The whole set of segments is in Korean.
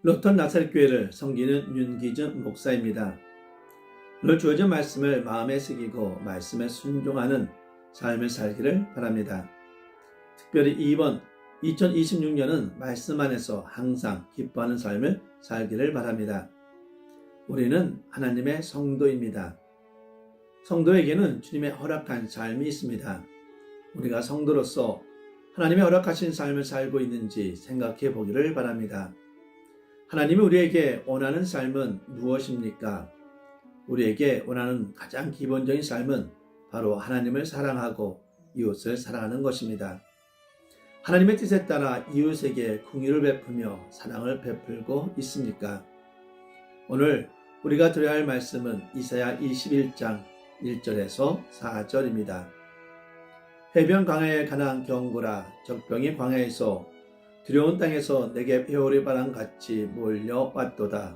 로턴 나사렛교회를 섬기는 윤기준 목사입니다. 오늘 주어진 말씀을 마음에 새기고 말씀에 순종하는 삶을 살기를 바랍니다. 특별히 이번 2026년은 말씀 안에서 항상 기뻐하는 삶을 살기를 바랍니다. 우리는 하나님의 성도입니다. 성도에게는 주님의 허락한 삶이 있습니다. 우리가 성도로서 하나님의 허락하신 삶을 살고 있는지 생각해 보기를 바랍니다. 하나님이 우리에게 원하는 삶은 무엇입니까? 우리에게 원하는 가장 기본적인 삶은 바로 하나님을 사랑하고 이웃을 사랑하는 것입니다. 하나님의 뜻에 따라 이웃에게 긍휼을 베푸며 사랑을 베풀고 있습니까? 오늘 우리가 들어야 할 말씀은 이사야 21장 1절에서 4절입니다. 해변 강야에 가난 경고라 적병이 광야에서 두려운 땅에서 내게 회오리 바람 같이 몰려왔도다.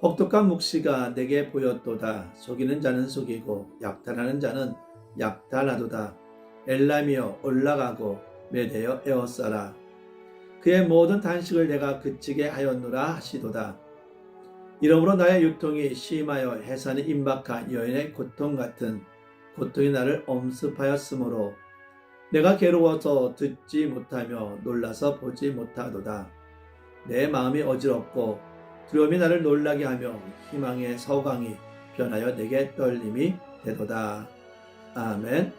혹독한 묵시가 내게 보였도다. 속이는 자는 속이고 약탈하는 자는 약탈하도다. 엘람이여 올라가고 메대여 에워싸라. 그의 모든 단식을 내가 그치게 하였노라 하시도다. 이러므로 나의 유통이 심하여 해산이 임박한 여인의 고통 같은 고통이 나를 엄습하였으므로 내가 괴로워서 듣지 못하며 놀라서 보지 못하도다. 내 마음이 어지럽고 두려움이 나를 놀라게 하며 희망의 서광이 변하여 내게 떨림이 되도다. 아멘.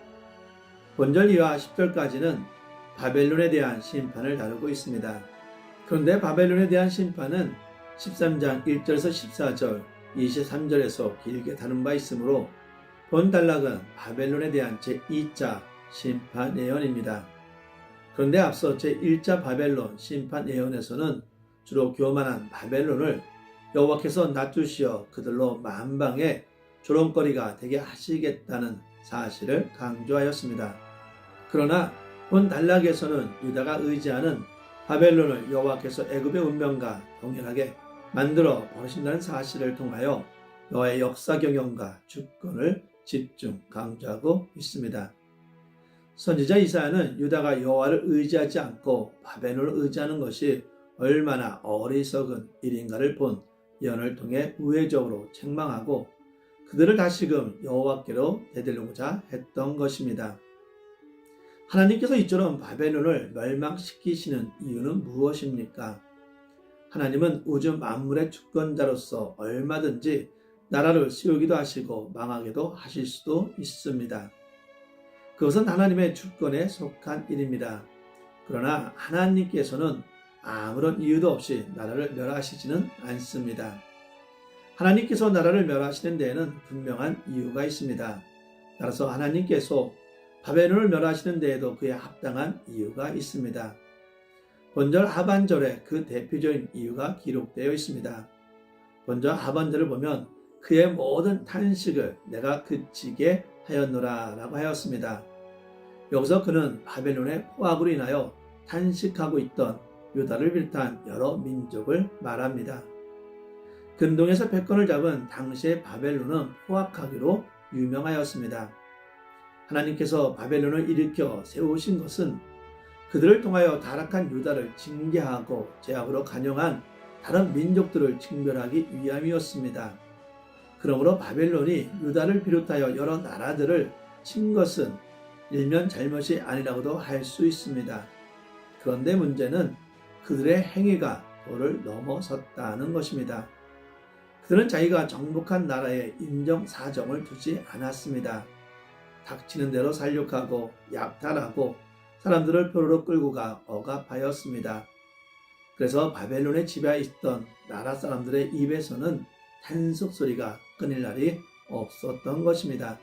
본절 2와 10절까지는 바벨론에 대한 심판을 다루고 있습니다. 그런데 바벨론에 대한 심판은 13장 1절에서 14절, 23절에서 길게 다룬 바 있으므로 본 단락은 바벨론에 대한 제2차 심판 예언입니다. 그런데 앞서 제1차 바벨론 심판 예언에서는 주로 교만한 바벨론을 여호와께서 낮추시어 그들로 만방의 조롱거리가 되게 하시겠다는 사실을 강조하였습니다. 그러나 본 단락에서는 유다가 의지하는 바벨론을 여호와께서 애굽의 운명과 동일하게 만들어 버리신다는 사실을 통하여 여호와의 역사 경영과 주권을 집중 강조하고 있습니다. 선지자 이사야는 유다가 여호와를 의지하지 않고 바벨론을 의지하는 것이 얼마나 어리석은 일인가를 본 예언을 통해 우회적으로 책망하고 그들을 다시금 여호와께로 되돌리고자 했던 것입니다. 하나님께서 이처럼 바벨론을 멸망시키시는 이유는 무엇입니까? 하나님은 우주 만물의 주권자로서 얼마든지 나라를 세우기도 하시고 망하게도 하실 수도 있습니다. 그것은 하나님의 주권에 속한 일입니다. 그러나 하나님께서는 아무런 이유도 없이 나라를 멸하시지는 않습니다. 하나님께서 나라를 멸하시는 데에는 분명한 이유가 있습니다. 따라서 하나님께서 바벨론을 멸하시는 데에도 그에 합당한 이유가 있습니다. 본절 하반절에 그 대표적인 이유가 기록되어 있습니다. 본절 하반절을 보면 그의 모든 탄식을 내가 그치게 하였노라 라고 하였습니다. 여기서 그는 바벨론의 포악으로 인하여 탄식하고 있던 유다를 비롯한 여러 민족을 말합니다. 근동에서 패권을 잡은 당시의 바벨론은 포악하기로 유명하였습니다. 하나님께서 바벨론을 일으켜 세우신 것은 그들을 통하여 타락한 유다를 징계하고 죄악으로 간영한 다른 민족들을 징별하기 위함이었습니다. 그러므로 바벨론이 유다를 비롯하여 여러 나라들을 친 것은 일면 잘못이 아니라고도 할 수 있습니다. 그런데 문제는 그들의 행위가 도를 넘어섰다는 것입니다. 그들은 자기가 정복한 나라에 인정사정을 두지 않았습니다. 닥치는 대로 살육하고 약탈하고 사람들을 표로로 끌고 가 억압하였습니다. 그래서 바벨론에 지배하여 있던 나라 사람들의 입에서는 탄식 소리가 끊일 날이 없었던 것입니다.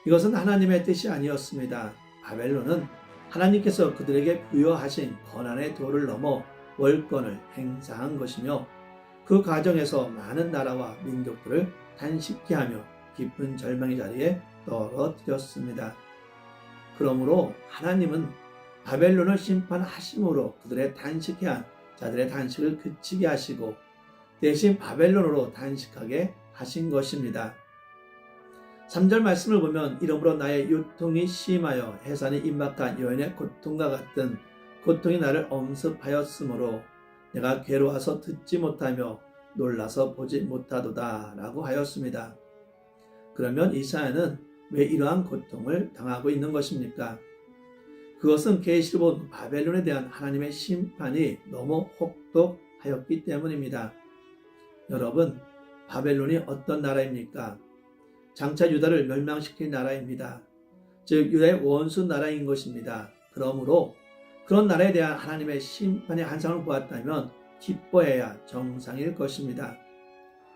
이것은 하나님의 뜻이 아니었습니다. 바벨론은 하나님께서 그들에게 부여하신 권한의 도를 넘어 월권을 행사한 것이며 그 과정에서 많은 나라와 민족들을 탄식케 하며 깊은 절망의 자리에 떨어뜨렸습니다. 그러므로 하나님은 바벨론을 심판하심으로 그들의 탄식해한 자들의 탄식을 그치게 하시고 대신 바벨론으로 단식하게 하신 것입니다. 3절 말씀을 보면 이러므로 나의 유통이 심하여 해산이 임박한 여인의 고통과 같은 고통이 나를 엄습하였으므로 내가 괴로워서 듣지 못하며 놀라서 보지 못하도다 라고 하였습니다. 그러면 이사야는 왜 이러한 고통을 당하고 있는 것입니까? 그것은 계시록 바벨론에 대한 하나님의 심판이 너무 혹독하였기 때문입니다. 여러분, 바벨론이 어떤 나라입니까? 장차 유다를 멸망시킬 나라입니다. 즉 유다의 원수 나라인 것입니다. 그러므로 그런 나라에 대한 하나님의 심판의 한상을 보았다면 기뻐해야 정상일 것입니다.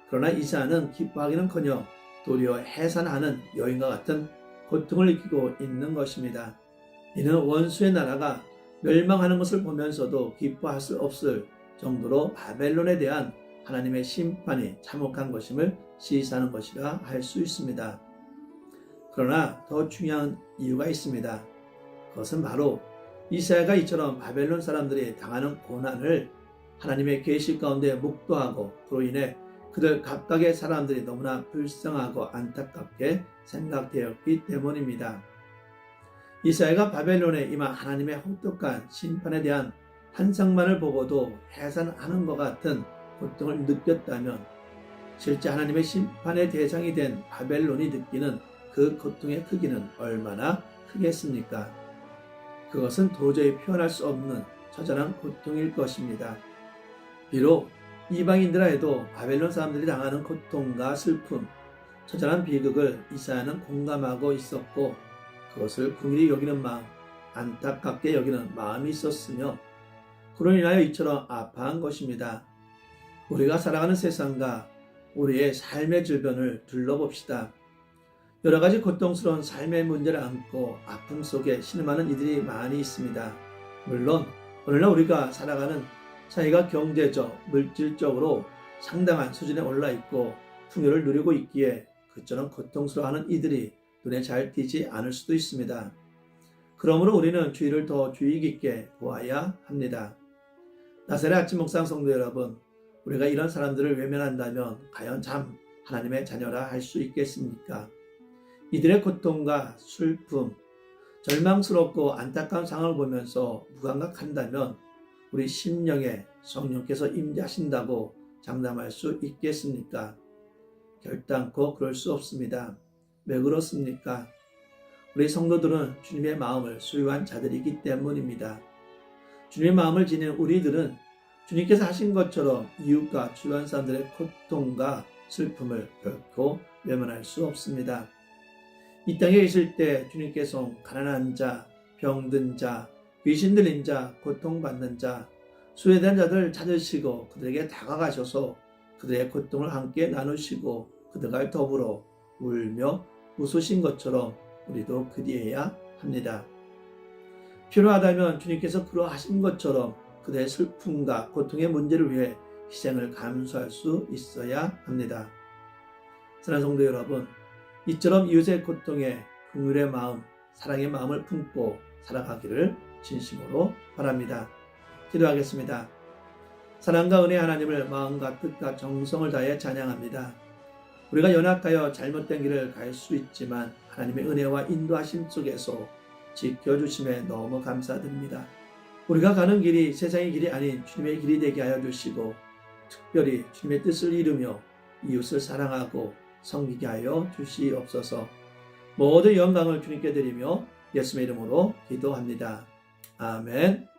그러나 이사야는 기뻐하기는커녕 도리어 해산하는 여인과 같은 고통을 느끼고 있는 것입니다. 이는 원수의 나라가 멸망하는 것을 보면서도 기뻐할 수 없을 정도로 바벨론에 대한 하나님의 심판이 참혹한 것임을 시사하는 것이라 할 수 있습니다. 그러나 더 중요한 이유가 있습니다. 그것은 바로 이사야가 이처럼 바벨론 사람들이 당하는 고난을 하나님의 계시 가운데 묵도하고 그로 인해 그들 각각의 사람들이 너무나 불쌍하고 안타깝게 생각되었기 때문입니다. 이사야가 바벨론에 임한 하나님의 혹독한 심판에 대한 환상만을 보고도 해산하는 것 같은 고통을 느꼈다면 실제 하나님의 심판의 대상이 된 바벨론이 느끼는 그 고통의 크기는 얼마나 크겠습니까? 그것은 도저히 표현할 수 없는 처절한 고통일 것입니다. 비록 이방인들 하에도 바벨론 사람들이 당하는 고통과 슬픔, 처절한 비극을 이사야는 공감하고 있었고 그것을 긍휼히 여기는 마음, 안타깝게 여기는 마음이 있었으며 그로 인하여 이처럼 아파한 것입니다. 우리가 살아가는 세상과 우리의 삶의 주변을 둘러봅시다. 여러 가지 고통스러운 삶의 문제를 안고 아픔 속에 신음하는 이들이 많이 있습니다. 물론 오늘날 우리가 살아가는 사회가 경제적, 물질적으로 상당한 수준에 올라 있고 풍요를 누리고 있기에 그처럼 고통스러워하는 이들이 눈에 잘 띄지 않을 수도 있습니다. 그러므로 우리는 주의를 더 주의 깊게 보아야 합니다. 나사렛 아침 묵상 성도 여러분, 우리가 이런 사람들을 외면한다면 과연 참 하나님의 자녀라 할 수 있겠습니까? 이들의 고통과 슬픔, 절망스럽고 안타까운 상황을 보면서 무감각한다면 우리 심령에 성령께서 임재하신다고 장담할 수 있겠습니까? 결단코 그럴 수 없습니다. 왜 그렇습니까? 우리 성도들은 주님의 마음을 소유한 자들이기 때문입니다. 주님의 마음을 지닌 우리들은 주님께서 하신 것처럼 이웃과 주변 사람들의 고통과 슬픔을 결코 외면할 수 없습니다. 이 땅에 계실 때 주님께서 가난한 자, 병든 자, 귀신 들린 자, 고통받는 자, 소외된 자들을 찾으시고 그들에게 다가가셔서 그들의 고통을 함께 나누시고 그들과 더불어 울며 웃으신 것처럼 우리도 그리해야 합니다. 필요하다면 주님께서 그러하신 것처럼 그들의 슬픔과 고통의 문제를 위해 희생을 감수할 수 있어야 합니다. 사랑하는 성도 여러분, 이처럼 이웃의 고통에 긍휼의 마음, 사랑의 마음을 품고 살아가기를 진심으로 바랍니다. 기도하겠습니다. 사랑과 은혜 하나님을 마음과 뜻과 정성을 다해 찬양합니다. 우리가 연약하여 잘못된 길을 갈 수 있지만 하나님의 은혜와 인도하심 속에서 지켜주심에 너무 감사드립니다. 우리가 가는 길이 세상의 길이 아닌 주님의 길이 되게 하여 주시고 특별히 주님의 뜻을 이루며 이웃을 사랑하고 섬기게 하여 주시옵소서. 모든 영광을 주님께 드리며 예수님의 이름으로 기도합니다. 아멘.